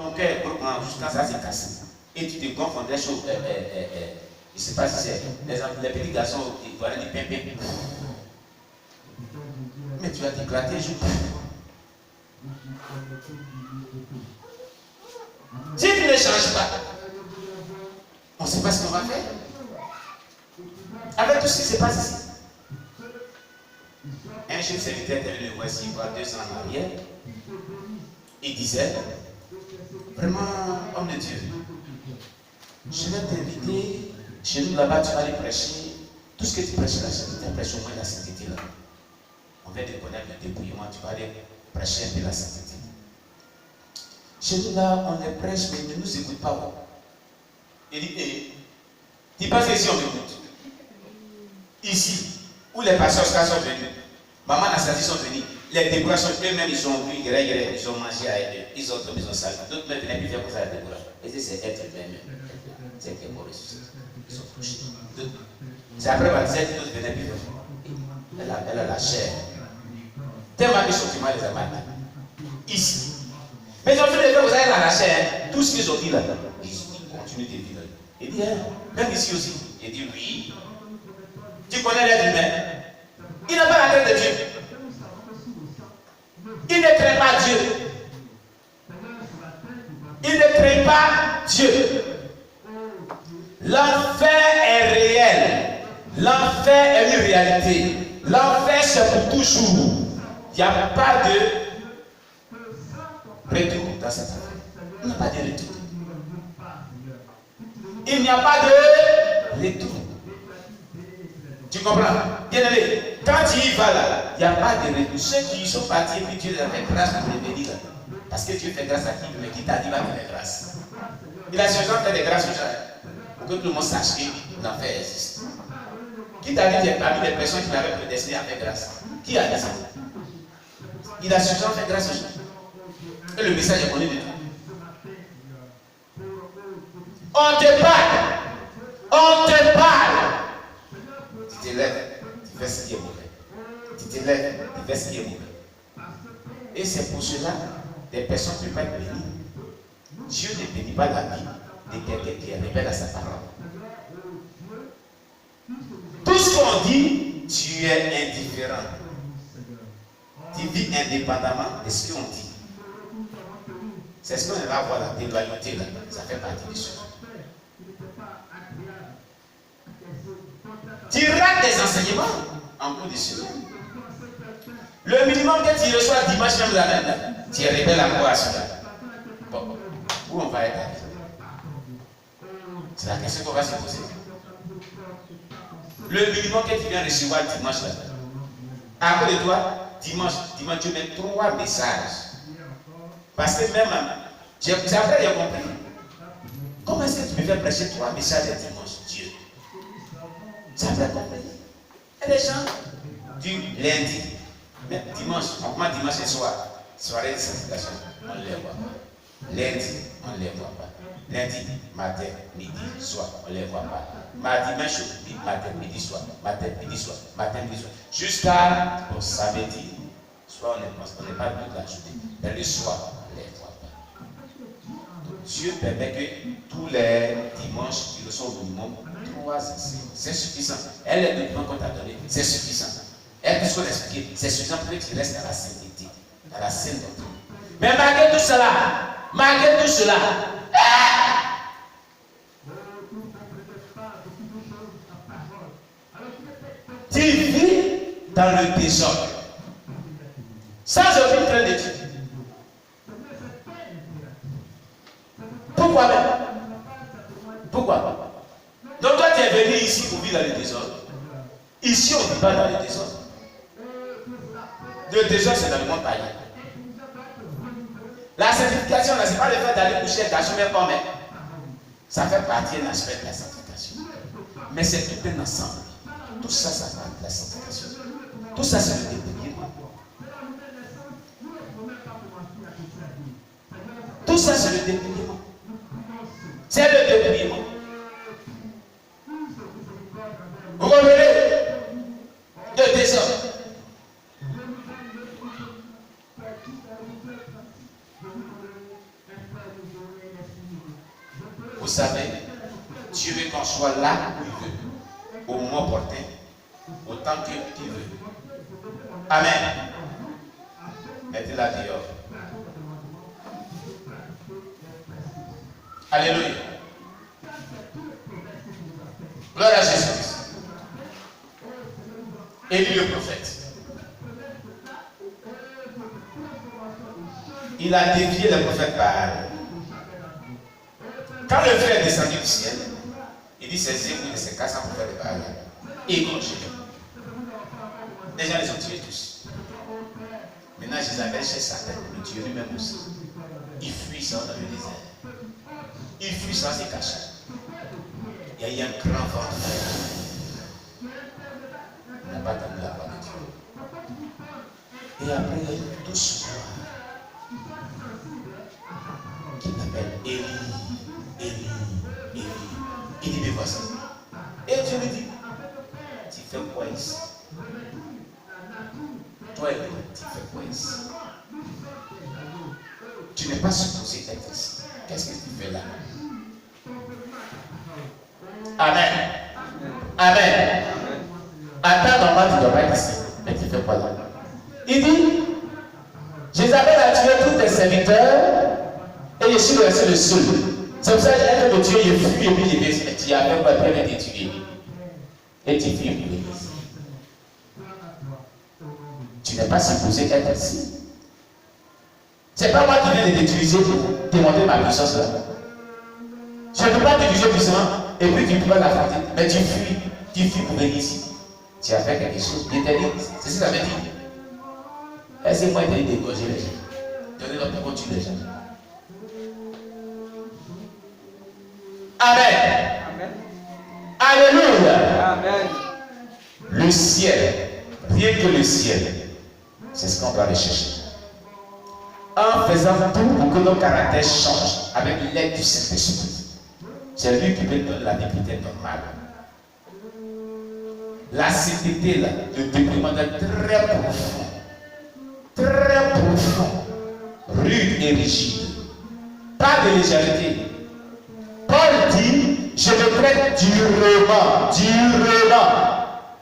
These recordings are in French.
ton cœur est gros jusqu'à ça c'est cassé. Et tu te confonds des choses. Je ne sais pas si c'est les petits garçons qui voient des pimpins. Mais tu vas t'éclater un jour. Si tu ne changes pas, on ne sait pas ce qu'on va faire. Avec tout ce qui se passe ici. Un chef serviteur était venu voici, il y a 2 ans en arrière. Il disait, vraiment, homme de Dieu, je vais t'inviter chez nous là-bas, tu vas aller prêcher. Tout ce que tu prêches là, tu prêches au moins la sainteté là. On vient de connaître le débrouillement, tu vas aller prêcher un peu la sainteté. Chez nous là, on les prêche, mais ils ne nous écoutent pas. Il dit, tu penses que si on m'écoute? Ici, où les pasteurs sont venus, maman Anastasie sont venus, les décorations, eux-mêmes ils sont venus, ils ont mangé avec eux, ils ont tombé, ils ont salé. D'autres même venaient plus faire comme ça la décoration. Et c'est être humain même. C'est que mort ressuscité. Ils sont touchés. C'est après baptisé que d'autres venaient plus faire. Elle a la chair. Tellement qu'ils sont mal les amants. Ici. Mais ils ont fait des fois, vous avez la chair. Tout ce qu'ils ont dit là, ils continuent de vivre. Il dit, même ici aussi. Il dit, oui. Tu connais l'être humain. Il n'a pas la tête de Dieu. Il ne craint pas Dieu. Il ne craint pas Dieu. L'enfer est réel. L'enfer est une réalité. L'enfer c'est pour toujours. Il n'y a pas de retour dans cette affaire. Il n'y a pas de retour. Il n'y a pas de retour. Tu comprends? Bien aimé, quand tu y vas là, il n'y a pas de retour. Ceux qui sont partis, puis Dieu leur fait grâce pour les bénir là. Parce que Dieu fait grâce à qui? Mais qui t'a dit va te faire grâce? Il a suffisamment fait des grâces aux gens pour que tout le monde sache que l'enfer existe. Qui t'a dit parmi les personnes qui l'avaient prédestiné à faire grâce? Qui a dit ça? Il a suffisamment fait grâce aux gens. Et le message est connu de tout. On te parle. On te parle. Tu te lèves, tu fais ce qui est mauvais. Tu te lèves, tu fais ce qui est mauvais. Et c'est pour cela que des personnes ne peuvent pas être bénies. Dieu ne bénit pas la vie de quelqu'un qui est rebelle à sa parole. Tout ce qu'on dit, tu es indifférent. Tu vis indépendamment de ce qu'on dit. C'est ce qu'on va voir la déloyauté là. Ça fait partie des choses. Tu rates des enseignements en cours de semaine. Le minimum que tu reçois dimanche même la même, tu es rebelle encore à cela. Bon, où on va être? C'est la question qu'on va se poser. Le minimum que tu viens recevoir dimanche là, à cause de toi, dimanche, tu mets 3 messages. Parce que même, c'est après que j'ai compris. Comment est-ce que tu peux faire prêcher 3 messages dimanche, Dieu? C'est après compris. Et les gens, du lundi, mais dimanche, on commence dimanche et soir, soirée de sanctification, on ne les voit pas. Lundi, on ne les voit pas. Lundi, matin, midi, soir, on ne les voit pas. Mardi, même chose, matin, midi, soir, matin, midi, soir, matin, midi, soir. Jusqu'à samedi, soit on n'est pas toute la journée, mais le soir, on ne les voit pas. Donc, Dieu permet que tous les dimanches, ils reçoivent au minimum 3 enseignements. C'est suffisant. Elle est le document qu'on t'a donné, c'est suffisant. Et tout ce qu'on a expliqué, c'est suffisant pour que tu restes dans la sainteté, dans la sainte doctrine. Mais malgré tout cela, tu vis dans le désordre, sans aucune crainte de Dieu. Pourquoi même? Pourquoi? Donc toi tu es venu ici pour vivre dans le désordre. Ici on ne vit pas dans le désordre. Le désordre c'est dans le monde païen. La sanctification, ce n'est pas le fait d'aller coucher garçon même pas, mais ça fait partie d'un aspect de la sanctification. Mais c'est tout un ensemble. Tout ça, ça parle de la sanctification. Tout ça, c'est le dépouillement. Tout ça, c'est le dépouillement. C'est le dépouillement. Vous comprenez? De désordre. Vous savez, Dieu veut qu'on soit là où il veut, au moment opportun, autant qu'il veut. Amen. Mettez-la dehors. Alléluia. Gloire à Jésus. Élie le prophète. Il a dévié le prophète Baal. Quand le feu est descendu du ciel, il dit c'est Zébou de ses 400 prophètes de Baal. Égorgés. Les gens les ont tués tous. Maintenant, Jézabel cherche sa tête pour le tuer lui-même aussi. Il fuit ça dans le désert. Il fuit ça, c'est caché. Il y a eu un grand vent. Il n'a pas attendu la voix de Dieu. Et après, il y a une douce voix qui l'appelle Élie, Élie, Élie. Il dit, mais vois ça. Et Dieu lui dit, tu fais quoi ici? Toi, Élie, tu fais quoi ici? Tu n'es pas supposé être ici. Qu'est-ce que tu fais là? Amen. Amen. Attends, normal, tu ne dois pas être ici. Mais tu fais quoi là? Il dit, Jézabel a tué tous tes serviteurs et je suis resté le seul. C'est pour ça que j'ai fait le tuer, je fuis et puis j'ai dit, tu as fait quoi après m'être tué? Et tu fuis pour l'église. Tu n'es pas supposé être ici. C'est pas moi qui viens de t'utiliser pour démontrer ma puissance là. Je ne peux pas t'utiliser puissamment et puis tu ne peux pas l'affronter. Mais tu fuis pour venir ici. Tu as fait quelque chose. Il t'a dit, c'est ce que ça veut dire. Est-ce que moi il t'a dit d'égorger les gens? Donner leur pour tuer les gens. Amen. Amen. Alléluia. Amen. Le ciel, rien que le ciel, c'est ce qu'on doit rechercher. En faisant tout pour que nos caractères changent avec l'aide du Saint-Esprit. C'est lui qui peut donner la liberté normale. La sainteté, là, le déploiement est très profond, rude et rigide. Pas de légèreté. Paul dit, je le traite durement.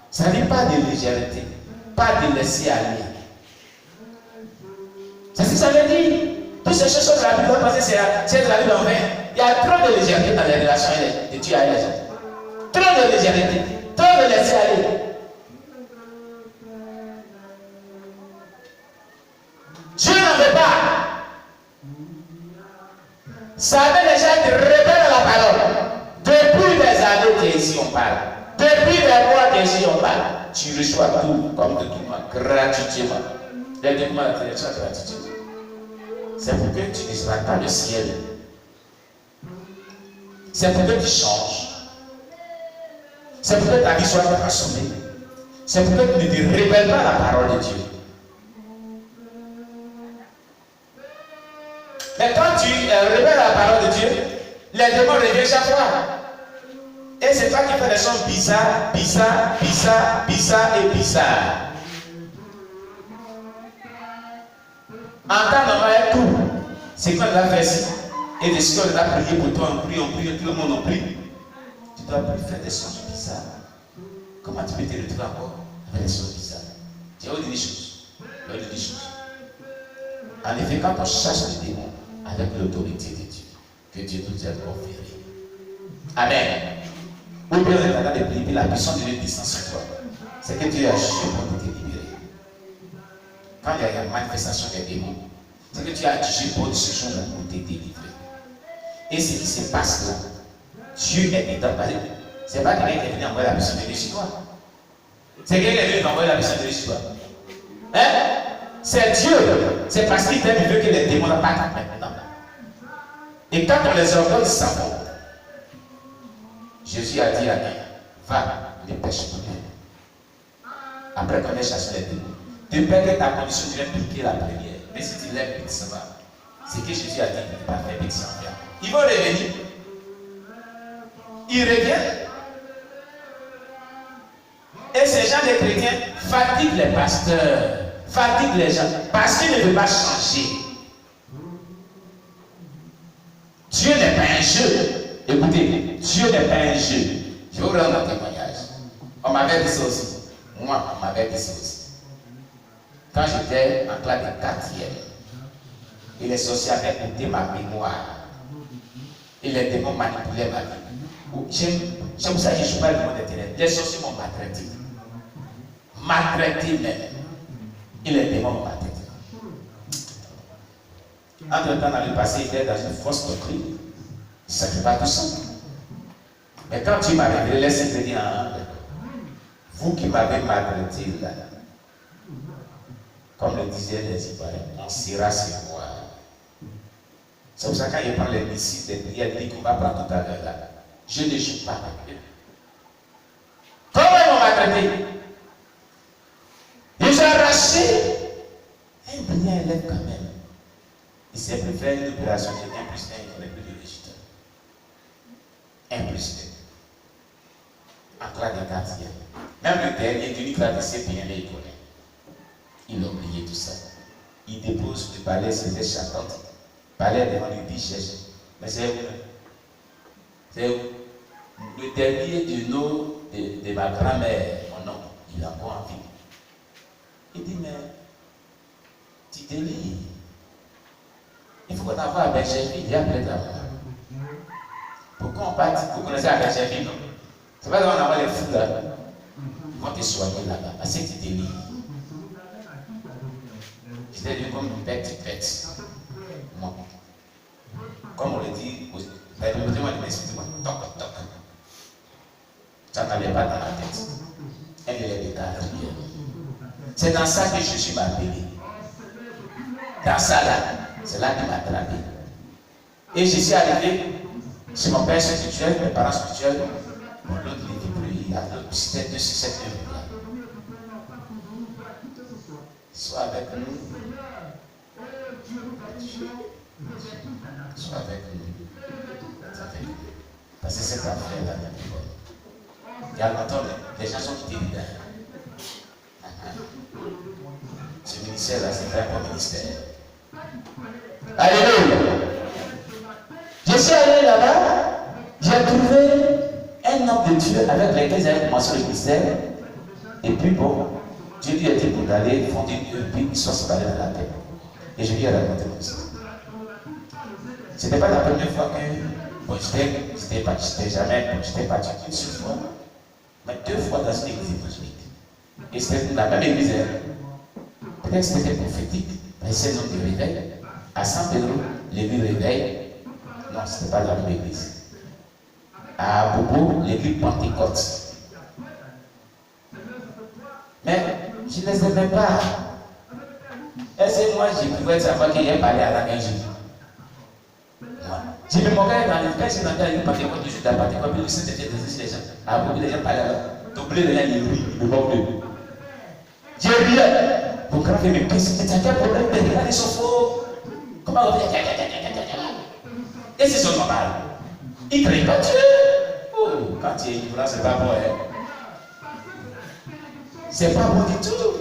Ça n'est pas de légèreté, pas de laisser aller. C'est ce que ça veut dire. Toutes ces choses de la Bible, on pense que c'est de la Bible en vain. Il y a trop de légèreté dans les relations de Dieu avec les gens. Trop de légèreté, trop de laisser aller. Dieu n'en veut pas. Ça avait déjà été rebelle à la parole. Depuis des années qu'ici on parle. Depuis des mois qu'ici on parle. Tu reçois tout comme document gratuitement. Les documents de sont gratuitement. C'est pour que tu ne seras pas le ciel. C'est pour que tu changes. C'est pour que ta vie soit transformée. C'est pour que tu ne te rebelles pas à la parole de Dieu. Mais quand tu rebelles à la parole de Dieu, les démons reviennent chaque fois. Et c'est toi qui fais des choses bizarres. En temps normal, tout. C'est quand on a fait ici. Et des choses, on a prié pour toi, on prie, tout le monde en prie. Tu dois plus faire des choses bizarres. Comment tu peux te retrouver encore avec des choses bizarres? Tu as dit des choses. En effet, quand on cherche les démons avec l'autorité de Dieu, que Dieu nous a conféré. Amen. Ou bien on est en train de prier, la puissance de Dieu descend sur toi. C'est que Dieu a jugé pour te libérer. Quand il y a une manifestation des démons, c'est que tu as jugé pour ce jour-là pour te délivrer. Et ce qui se passe là, Dieu est dedans. C'est pas quelqu'un qui est venu envoyer la puissance de Dieu sur toi. C'est quelqu'un qui est venu envoyer la puissance de Dieu sur toi. Hein? C'est Dieu. C'est parce qu'il t'aime, il veut que les démons ne partent maintenant. Et quand on les ordonne, ils s'en vont. Jésus a dit à Dieu, va, ne pêche pas. Après qu'on ait chassé les démons. De peur que ta condition tu viens piquer la première. Mais si tu lèves, ça va. C'est que Jésus a dit, il ne va pas faire piquer sans faire. Ils vont revenir. Ils reviennent. Et ces gens des chrétiens fatiguent les pasteurs, fatiguent les gens, parce qu'ils ne veulent pas changer. Dieu n'est pas un jeu. Écoutez, Dieu n'est pas un jeu. Je vais vous rendre un témoignage. On m'avait dit ça aussi. Moi, on m'avait dit ça aussi. Quand j'étais en classe de 4e, et les sorciers avaient écouté ma mémoire. Et les démons manipulaient ma vie. J'aime ça que je ne suis pas le monde éternel. Les sorciers m'ont maltraité. Maltraité même. Et les démons m'ont maltraité. Entre-temps, dans le passé, il était dans une fausse doctrine. Il ne savait pas tout ça. Mais quand Dieu m'a révélé, laissez-moi dire vous qui m'avez maltraité là, comme le disaient les Ivoiriens, on s'ira se voir. C'est pour ça que quand il prend les missiles des prières, il dit qu'on va prendre tout à l'heure là. Je ne joue pas avec eux. Comment ils m'ont maltraité? Ils ont arraché un brillant élève quand même. Il s'est préféré une opération de 1 plus 1, il n'y avait plus de résultat. 1 plus 2. En classe de 4e. Même le dernier, l'unique classe de CPN, il connaît. Il a oublié tout ça. Il dépose le palais, c'était chantante. Palais devant lui, il cherche. Mais c'est où? C'est où? Le dernier de ma grand-mère, mon oncle, il a encore envie. Il dit, mais tu te lis. Il faut qu'on envoie à Bergerville, il y a plein d'argent. Pourquoi on partit? Vous connaissez à Bergerville, non? C'est pas qu'on envoie les fous là. Ils vont te soigner là-bas. Parce que tu te lis. J'étais devenu comme une petite bête. Non. Comme on le dit, permettez-moi de m'expliquer, toc, toc. Ça n'allait pas dans la tête. Elle est de 4e. C'est dans ça que Jésus m'a appelé. Dans ça là, c'est là qu'il m'a attrapé. Et je suis arrivé chez mon père spirituel, mes parents spirituels. Bon, l'autre il était plus, c'était 2 sur 7 là. Soit avec nous. Soit avec nous. Parce que cette affaire-là n'est plus bonne. Il y a longtemps, les gens sont quittés dedans. Ce ministère-là, c'est un bon ministère. Alléluia. Je suis allé là-bas, j'ai trouvé un homme de Dieu avec lequel j'avais commencé le ministère. Et puis bon, Dieu lui a dit pour aller fonder une puis ils sont séparés dans la paix. Et je lui ai raconté comme ça. Ce n'était pas la première fois que bon, j'étais parti une seule fois, mais 2 fois dans une église évangélique. Et c'était la même église. Peut-être que c'était prophétique, mais c'est un de réveil. À San Pedro, l'église réveil. Non, ce n'était pas dans la même église. À Bobo, l'église Pentecôte. Mais je ne les aimais pas. Est-ce que moi, je pouvais savoir qu'il y a parlé à la Jésus? Je me moquais dans les pêches, dans les Pentecôte, je suis dans la Pentecôte, puis le Saint-Esprit des gens. À Bobo, les gens parlaient là. Doubler les gens, ils rient, ils me moquent d'eux. J'ai rien. Mon grand frère me pèse, mais tu as quel problème? Ils sont faux. Comment on fait? Et c'est son normal. Il ne crée pas Dieu. Oh, quand tu es ignorant, c'est pas bon. C'est pas bon du tout.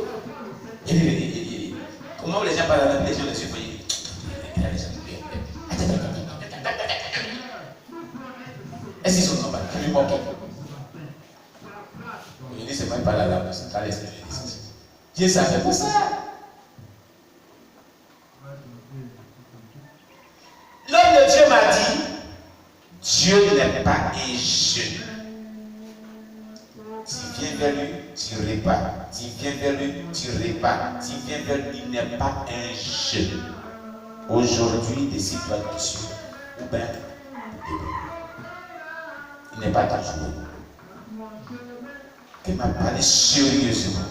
Comment les gens parlent à la les gens les suivent? Est-ce qu'ils sont normaux? Je lui moque. Il dit, c'est même pas la langue, c'est pas l'esprit de Dieu. Dieu savait pour ça. L'homme de Dieu m'a dit, Dieu n'est pas un jeu. Tu viens vers lui, tu répars. Tu viens vers lui, tu répares. Tu viens vers lui, il n'est pas un jeu. Aujourd'hui, décide-toi de suivre. Ou bien, il n'est pas ta journée. Il m'a parlé sérieusement.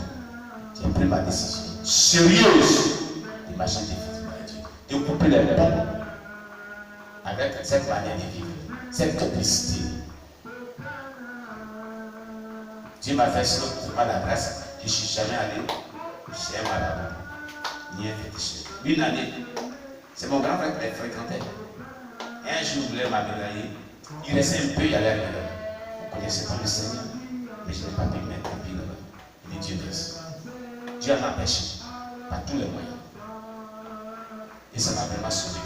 J'ai pris ma décision sérieuse de marcher définitivement avec Dieu. De couper les ponts avec cette manière de vivre, cette complicité. Dieu m'a fait seulement la grâce. Je ne suis jamais allé chez un marabout, ni un féticheur. Une année, c'est mon grand frère qui les fréquentait. Un jour, il voulait m'aménager. Il restait un peu, il allait à l'école. On ne connaissait pas le Seigneur, mais je n'ai pas pu mettre un pied là-bas. Il dit Dieu merci. Dieu m'a empêché par tous les moyens. Et ça m'a vraiment sauvé.